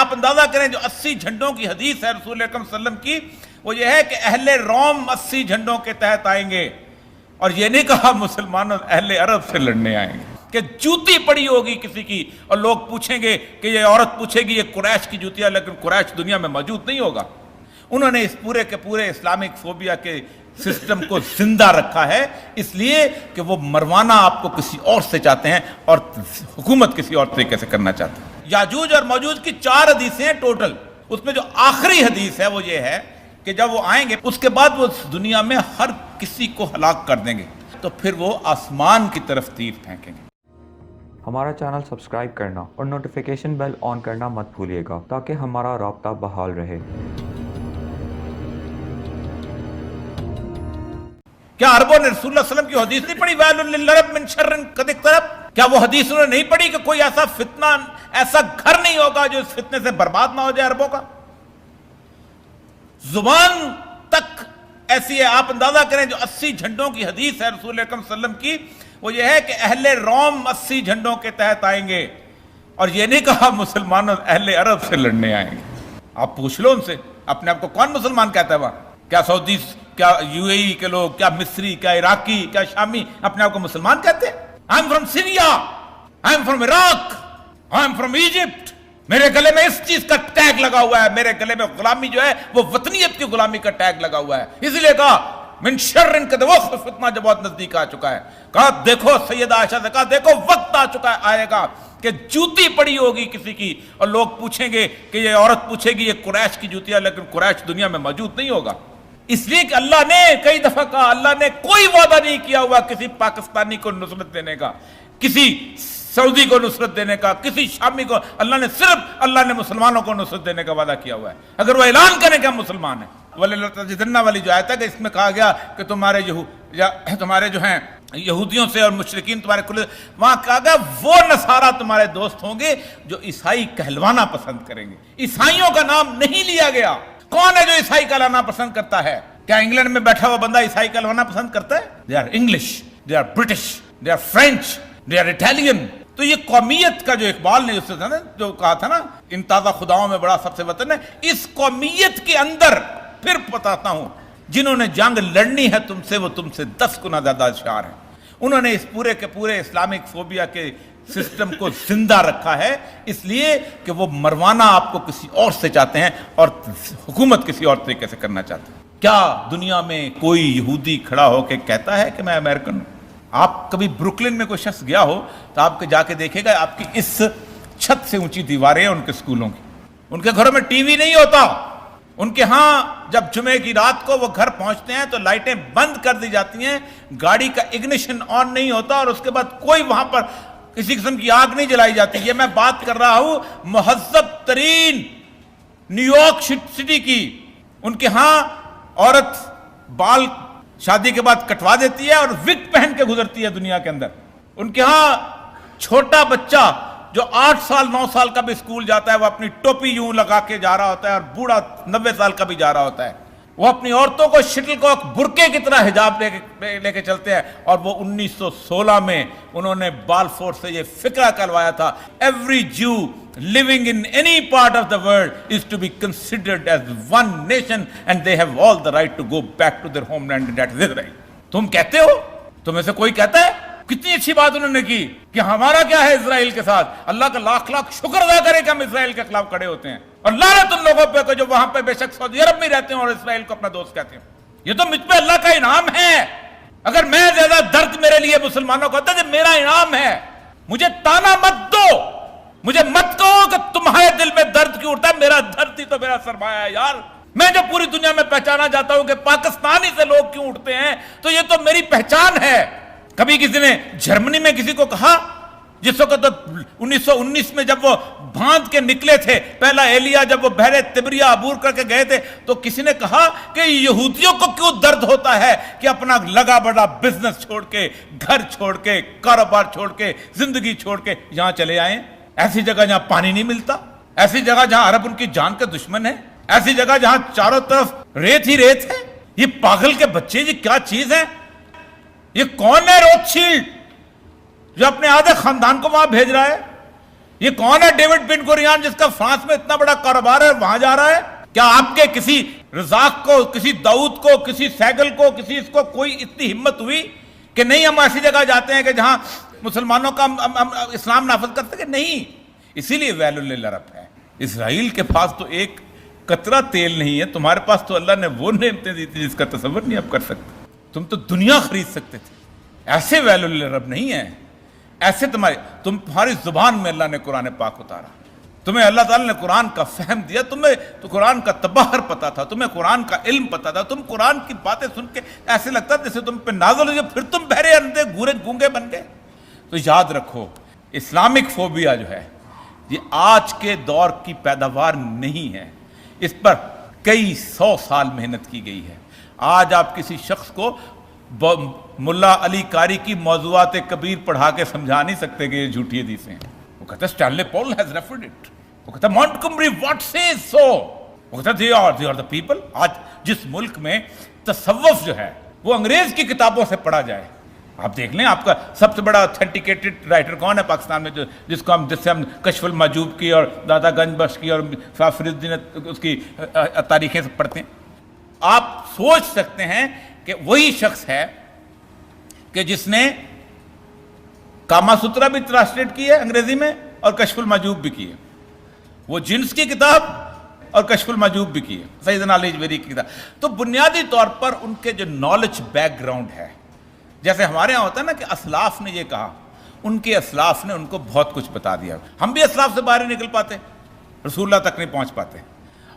آپ اندازہ کریں جو 80 جھنڈوں کی حدیث ہے رسول اکرم صلی اللہ علیہ وسلم کی، وہ یہ ہے کہ اہل روم 80 جھنڈوں کے تحت آئیں گے، اور یہ نہیں کہا مسلمانوں اہل عرب سے لڑنے آئیں گے کہ جوتی پڑی ہوگی کسی کی، اور لوگ پوچھیں گے کہ یہ عورت پوچھے گی یہ قریش کی جوتی ہے، لیکن قریش دنیا میں موجود نہیں ہوگا۔ انہوں نے اس پورے کے پورے اسلامک فوبیا کے سسٹم کو زندہ رکھا ہے، اس لیے کہ وہ مروانا آپ کو کسی اور سے چاہتے ہیں اور حکومت کسی اور طریقے سے کرنا چاہتے ہیں۔ یاجوج اور موجوج کی 4 حدیثیں ہیں ٹوٹل، اس میں جو آخری حدیث ہے وہ یہ ہے کہ جب وہ آئیں گے اس کے بعد وہ دنیا میں ہر کسی کو ہلاک کر دیں گے، تو پھر وہ آسمان کی طرف تیر پھینکیں گے۔ ہمارا چینل سبسکرائب کرنا اور نوٹیفیکیشن بیل آن کرنا مت بھولیے گا تاکہ ہمارا رابطہ بحال رہے۔ کیا عربوں نے رسول اللہ صلی اللہ علیہ وسلم کی حدیث نہیں پڑھی ویل للعرب من شر قد اقترب؟ کیا وہ حدیث انہوں نے نہیں پڑھی کہ کوئی ایسا فتنہ، ایسا گھر نہیں ہوگا جو اس فتنے سے برباد نہ ہو جائے عربوں کا؟ زبان تک ایسی ہے، آپ اندازہ کریں جو 80 جھنڈوں کی حدیث ہے رسول اکرم صلی اللہ علیہ وسلم کی، وہ یہ ہے کہ اہل روم 80 جھنڈوں کے تحت آئیں گے، اور یہ نہیں کہا مسلمانوں اہل عرب سے لڑنے آئیں گے۔ آپ پوچھ لو ان سے، اپنے آپ کو کون مسلمان کہتا ہے وہاں؟ کیا سعودی، کیا یو اے ای کے لوگ، کیا مصری، کیا عراقی، کیا شامی اپنے آپ کو مسلمان کہتے ہیں؟ I am from Syria, I am from Iraq, I am from Egypt, میرے گلے میں اس چیز کا ٹیگ لگا ہوا ہے، میرے گلے میں غلامی جو ہے وہ وطنیت کی غلامی کا ٹیگ لگا ہوا ہے، اسی لیے کہا من شر قد وقت، فتنہ جب بہت نزدیک آ چکا ہے۔ کہا دیکھو سیدہ عائشہ سے کہا دیکھو وقت آ چکا ہے، آئے گا کہ جوتی پڑی ہوگی کسی کی، اور لوگ پوچھیں گے کہ یہ عورت پوچھے گی یہ قریش کی جوتی ہے، لیکن قریش دنیا میں موجود نہیں ہوگا۔ اس لیے کہ اللہ نے کئی دفعہ کہا، اللہ نے کوئی وعدہ نہیں کیا ہوا کسی پاکستانی کو نصرت دینے کا، کسی سعودی کو نصرت دینے کا، کسی شامی کو، اللہ نے مسلمانوں کو نصرت دینے کا وعدہ کیا ہوا ہے۔ اگر وہ اعلان کریں کہ ہم مسلمان ہیں، وَلَتَجِدَنَّ والی جو آیت ہے کہ اس میں کہا گیا کہ تمہارے جو ہیں یہودیوں سے اور مشرکین تمہارے کھلے، وہاں کہا گیا وہ نصارہ تمہارے دوست ہوں گے جو عیسائی کہلوانا پسند کریں گے۔ عیسائیوں کا نام نہیں لیا گیا۔ کون ہے جو عیسائی کہلانا پسند کرتا ہے؟ کیا انگلینڈ میں بیٹھا ہوا بندہ عیسائی کہلوانا پسند کرتا ہے؟ They are English, they are British, they are French, they are Italian. تو یہ قومیت کا جو اقبال نے جو کہا تھا نا، ان تازہ خداؤں میں بڑا سب سے وطن ہے، اس قومیت کے اندر پھر بتاتا ہوں جنہوں نے جنگ لڑنی ہے تم سے، وہ تم سے 10 گنا زیادہ ہوشیار ہیں۔ انہوں نے اس پورے کے پورے اسلامک فوبیا کے سسٹم کو زندہ رکھا ہے، اس لیے کہ وہ مروانا آپ کو کسی اور سے چاہتے ہیں اور حکومت کسی اور طریقے سے کرنا چاہتے ہیں۔ کیا دنیا میں کوئی یہودی کھڑا ہو کے کہتا ہے کہ میں امریکن ہوں؟ آپ کبھی بروکلن میں کوئی شخص گیا ہو تو آپ جا کے دیکھے گا، آپ کی اس چھت سے اونچی دیواریں ہیں ان کے اسکولوں کی، ان کے گھروں میں ٹی وی نہیں ہوتا، ان کے ہاں جب جمعے کی رات کو وہ گھر پہنچتے ہیں تو لائٹیں بند کر دی جاتی ہیں، گاڑی کا اگنیشن آن نہیں ہوتا، اور اس کے بعد کوئی وہاں پر کسی قسم کی آگ نہیں جلائی جاتی۔ یہ میں بات کر رہا ہوں مہذب ترین نیو یارک سٹی کی۔ ان کے ہاں عورت بال شادی کے بعد کٹوا دیتی ہے اور وگ پہن کے گزرتی ہے دنیا کے اندر۔ ان کے ہاں چھوٹا بچہ جو 8 سال 9 سال کا بھی اسکول جاتا ہے وہ اپنی ٹوپی یوں لگا کے جا رہا ہوتا ہے، اور بوڑھا 90 سال کا بھی جا رہا ہوتا ہے۔ وہ اپنی عورتوں کو شٹل کو برقعے کی طرح حجاب لے کے چلتے ہیں، اور وہ 1916 میں انہوں نے بالفور سے یہ فکرہ کروایا تھا، ایوری جو living in any part of the world is to be considered as one nation and they have all the right to go back to their homeland, and that is Israel۔ تم کہتے ہو، تمہیں سے کوئی کہتا ہے؟ کتنی اچھی بات انہوں نے کی کہ ہمارا کیا ہے اسرائیل کے ساتھ، اللہ کا لاکھ لاکھ شکر ادا کرے کہ ہم اسرائیل کے خلاف کھڑے ہوتے ہیں، اور لعنت تم لوگوں پہ جو وہاں پہ بے شک سعودی عرب میں رہتے ہیں اور اسرائیل کو اپنا دوست کہتے ہیں۔ یہ تو مجھ پہ اللہ کا انعام ہے۔ اگر میں زیادہ درد میرے لیے مسلمانوں کو ہوتا ہے، میرا انعام ہے، مجھے تانا مت دو، مجھے مت کہو کہ تمہارے دل میں درد کیوں اٹھتا ہے، میرا درد ہی تو میرا سرمایہ ہے یار۔ میں جو پوری دنیا میں پہچانا جاتا ہوں کہ پاکستانی سے لوگ کیوں اٹھتے ہیں، تو یہ تو میری پہچان ہے۔ کبھی کسی نے جرمنی میں کسی کو کہا، جس وقت 1919 میں جب وہ باندھ کے نکلے تھے، پہلا ایلیا جب وہ بحر تبریہ عبور کر کے گئے تھے، تو کسی نے کہا کہ یہودیوں کو کیوں درد ہوتا ہے کہ اپنا لگا بڑا بزنس چھوڑ کے، گھر چھوڑ کے، کاروبار چھوڑ کے، زندگی چھوڑ کے یہاں چلے آئیں، ایسی جگہ جہاں پانی نہیں ملتا، ایسی جگہ جہاں عرب ان کی جان کے دشمن ہے، ایسی جگہ جہاں چاروں طرف ریت ہی ریت ہے۔ یہ پاگل کے بچے جی کیا چیز ہے؟ یہ کون ہے روتشیلڈ جو اپنے آدھے خاندان کو وہاں بھیج رہا ہے؟ یہ کون ہے ڈیوڈ بن گوریان جس کا فرانس میں اتنا بڑا کاروبار ہے وہاں جا رہا ہے؟ کیا آپ کے کسی رزاق کو، کسی داؤد کو، کسی سیگل کو، کسی اس کو کوئی اتنی ہمت ہوئی کہ نہیں ہم ایسی جگہ جاتے ہیں کہ جہاں مسلمانوں کا ہم اسلام نافذ کر سکے؟ نہیں. اسی لیے ویل للعرب ہے. اسرائیل کے پاس تو ایک قطرہ تیل نہیں ہے، تمہارے پاس تو اللہ نے وہ نعمتیں دی تھی جس کا تصور نہیں آپ کر سکتے. تم تو دنیا خرید سکتے تھے. ایسے ویل للعرب نہیں ہے. ایسے تمہاری زبان میں اللہ نے قرآن پاک اتارا، تمہیں اللہ تعالیٰ نے قرآن کا فہم دیا، تمہیں تو قرآن کا تبحر پتا تھا، تمہیں قرآن کا علم پتا تھا. تم قرآن کی باتیں سن کے ایسے لگتا جیسے تم پہ نازل ہو، پھر تم بہرے اندھے گونگے بن گئے. تو یاد رکھو، اسلامک فوبیا جو ہے یہ آج کے دور کی پیداوار نہیں ہے، اس پر کئی 100 سال محنت کی گئی ہے. آج آپ کسی شخص کو ملا علی قاری کی موضوعات کبیر پڑھا کے سمجھا نہیں سکتے کہ یہ جھوٹی حدیثیں ہیں. وہ کہتا ہے Stanley Paul has referred it. وہ کہتا ہے مونٹگمری واٹ سیز سو. وہ کہتا ہے they are the people. آج جس ملک میں تصوف جو ہے وہ انگریز کی کتابوں سے پڑھا جائے، آپ دیکھ لیں آپ کا سب سے بڑا اتھینٹیکیٹڈ رائٹر کون ہے پاکستان میں، جس سے ہم کشف المحجوب کی اور دادا گنج بخش کی اور فرید الدین اس کی تاریخیں سے پڑھتے ہیں. آپ سوچ سکتے ہیں کہ وہی شخص ہے کہ جس نے کاما سترا بھی ٹرانسلیٹ کی ہے انگریزی میں اور کشف المحجوب بھی کی ہے، وہ جنس کی کتاب اور کشف المحجوب بھی کی ہے، سیدنا علی جویری کی کتاب. تو بنیادی طور پر ان کے جو نالج بیک گراؤنڈ ہے، جیسے ہمارے ہاں ہوتا ہے نا کہ اسلاف نے یہ کہا، ان کے اسلاف نے ان کو بہت کچھ بتا دیا. ہم بھی اسلاف سے باہر نہیں نکل پاتے، رسول اللہ تک نہیں پہنچ پاتے،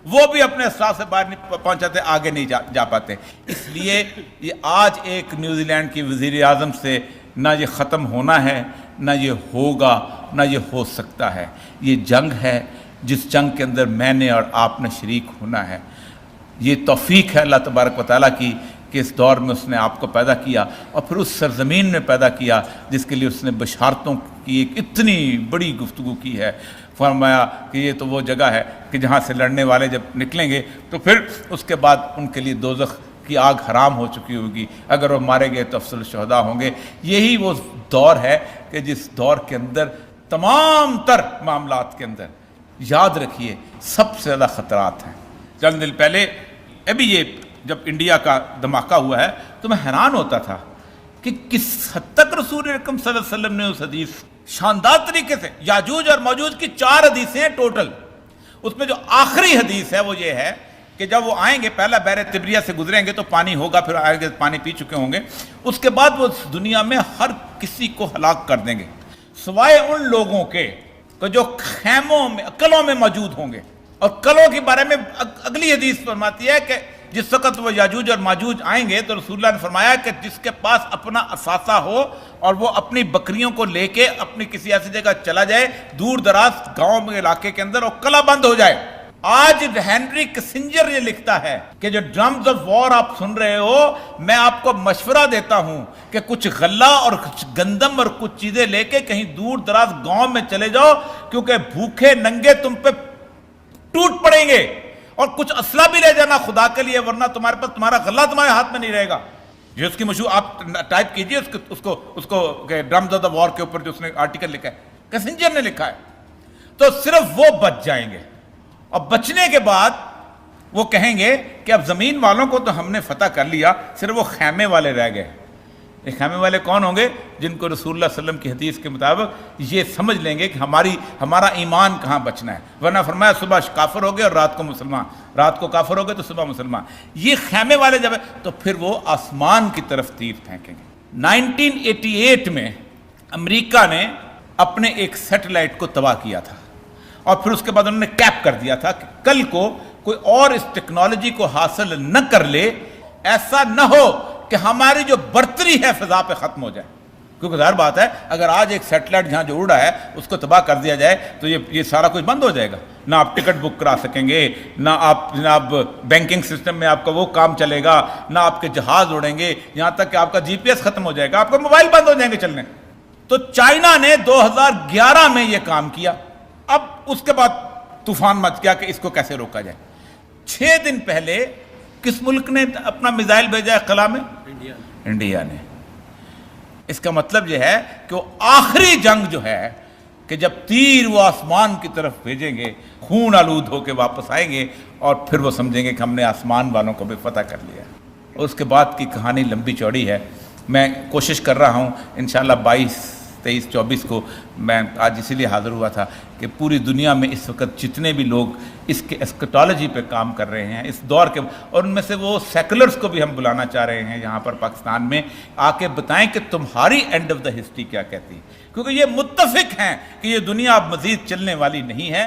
وہ بھی اپنے اسلاف سے باہر نہیں پہنچاتے، آگے نہیں جا پاتے. اس لیے یہ آج ایک نیوزی لینڈ کی وزیر اعظم سے نہ یہ ختم ہونا ہے، نہ یہ ہوگا، نہ یہ ہو سکتا ہے. یہ جنگ ہے جس جنگ کے اندر میں نے اور آپ نے شریک ہونا ہے. یہ توفیق ہے اللہ تبارک و تعالیٰ کی کہ اس دور میں اس نے آپ کو پیدا کیا اور پھر اس سرزمین میں پیدا کیا جس کے لیے اس نے بشارتوں کی ایک اتنی بڑی گفتگو کی ہے. فرمایا کہ یہ تو وہ جگہ ہے کہ جہاں سے لڑنے والے جب نکلیں گے تو پھر اس کے بعد ان کے لیے دوزخ کی آگ حرام ہو چکی ہوگی، اگر وہ مارے گئے تو افضل الشہداء ہوں گے. یہی وہ دور ہے کہ جس دور کے اندر تمام تر معاملات کے اندر یاد رکھیے سب سے زیادہ خطرات ہیں. چند دن پہلے ابھی یہ جب انڈیا کا دھماکہ ہوا ہے تو میں حیران ہوتا تھا کہ کس حد تک رسول اکرم صلی اللہ علیہ وسلم نے اس حدیث شاندار طریقے سے، یاجوج اور موجوج کی 4 حدیثیں ہیں ٹوٹل، اس میں جو آخری حدیث ہے وہ یہ ہے کہ جب وہ آئیں گے پہلا بحر طبریہ سے گزریں گے تو پانی ہوگا، پھر آئیں گے پانی پی چکے ہوں گے، اس کے بعد وہ دنیا میں ہر کسی کو ہلاک کر دیں گے سوائے ان لوگوں کے جو خیموں میں قلعوں میں موجود ہوں گے. اور قلعوں کے بارے میں اگلی حدیث فرماتی ہے کہ جس وقت وہ یاجوج اور ماجوج آئیں گے تو رسول اللہ نے فرمایا کہ جس کے پاس اپنا اثاثہ ہو اور وہ اپنی بکریوں کو لے کے اپنی کسی ایسی جگہ چلا جائے دور دراز گاؤں میں علاقے کے اندر اور قلعہ بند ہو جائے. آج ہینری کسنجر یہ لکھتا ہے کہ جو ڈرمز آف وار آپ سن رہے ہو، میں آپ کو مشورہ دیتا ہوں کہ کچھ غلہ اور کچھ گندم اور کچھ چیزیں لے کے کہیں دور دراز گاؤں میں چلے جاؤ، کیونکہ بھوکے ننگے تم پہ ٹوٹ پڑیں گے. اور کچھ اسلحہ بھی لے جانا خدا کے لیے، ورنہ تمہارے پاس تمہارا غلہ تمہارے ہاتھ میں نہیں رہے گا. جو اس کی مشہور آپ ٹائپ کیجئے اس کو ڈرمز آف دا وار کے اوپر جو اس نے آرٹیکل لکھا ہے، کسنجر نے لکھا ہے. تو صرف وہ بچ جائیں گے اور بچنے کے بعد وہ کہیں گے کہ اب زمین والوں کو تو ہم نے فتح کر لیا، صرف وہ خیمے والے رہ گئے. یہ خیمے والے کون ہوں گے؟ جن کو رسول اللہ صلی اللہ علیہ وسلم کی حدیث کے مطابق یہ سمجھ لیں گے کہ ہمارا ایمان کہاں بچنا ہے. ورنہ فرمایا صبح کافر ہو گئے اور رات کو مسلمان، رات کو کافر ہو گئے تو صبح مسلمان. یہ خیمے والے جب تو پھر وہ آسمان کی طرف تیر پھینکیں گے. 1988 میں امریکہ نے اپنے ایک سیٹلائٹ کو تباہ کیا تھا اور پھر اس کے بعد انہوں نے کیپ کر دیا تھا کہ کل کو کوئی اور اس ٹیکنالوجی کو حاصل نہ کر لے، ایسا نہ ہو کہ ہماری جو برتری ہے فضا پہ ختم ہو جائے. کیونکہ ظاہر بات ہے اگر آج ایک سیٹلائٹ جہاں جو اڑ رہا ہے اس کو تباہ کر دیا جائے تو یہ سارا کچھ بند ہو جائے گا. نہ آپ ٹکٹ بک کرا سکیں گے، نہ آپ جناب بینکنگ سسٹم میں آپ کا وہ کام چلے گا، نہ آپ کے جہاز اڑیں گے، یہاں تک کہ آپ کا جی پی ایس ختم ہو جائے گا، آپ کا موبائل بند ہو جائیں گے چلنے. تو چائنا نے 2011 میں یہ کام کیا. اب اس کے بعد طوفان مچ گیا کہ اس کو کیسے روکا جائے. 6 دن پہلے کس ملک نے اپنا میزائل بھیجا ہے خلا میں؟ انڈیا نے. اس کا مطلب یہ ہے کہ وہ آخری جنگ جو ہے کہ جب تیر وہ آسمان کی طرف بھیجیں گے خون آلود ہو کے واپس آئیں گے اور پھر وہ سمجھیں گے کہ ہم نے آسمان والوں کو بھی فتح کر لیا. اس کے بعد کی کہانی لمبی چوڑی ہے. میں کوشش کر رہا ہوں انشاءاللہ 22, 23, 24 کو میں آج اسی لیے حاضر ہوا تھا کہ پوری دنیا میں اس وقت جتنے بھی لوگ اس کے اسکٹالوجی پہ کام کر رہے ہیں اس دور کے, اور ان میں سے وہ سیکولرز کو بھی ہم بلانا چاہ رہے ہیں یہاں پر پاکستان میں, آ کے بتائیں کہ تمہاری اینڈ آف دا ہسٹری کیا کہتی ہے, کیونکہ یہ متفق ہیں کہ یہ دنیا اب مزید چلنے والی نہیں ہے.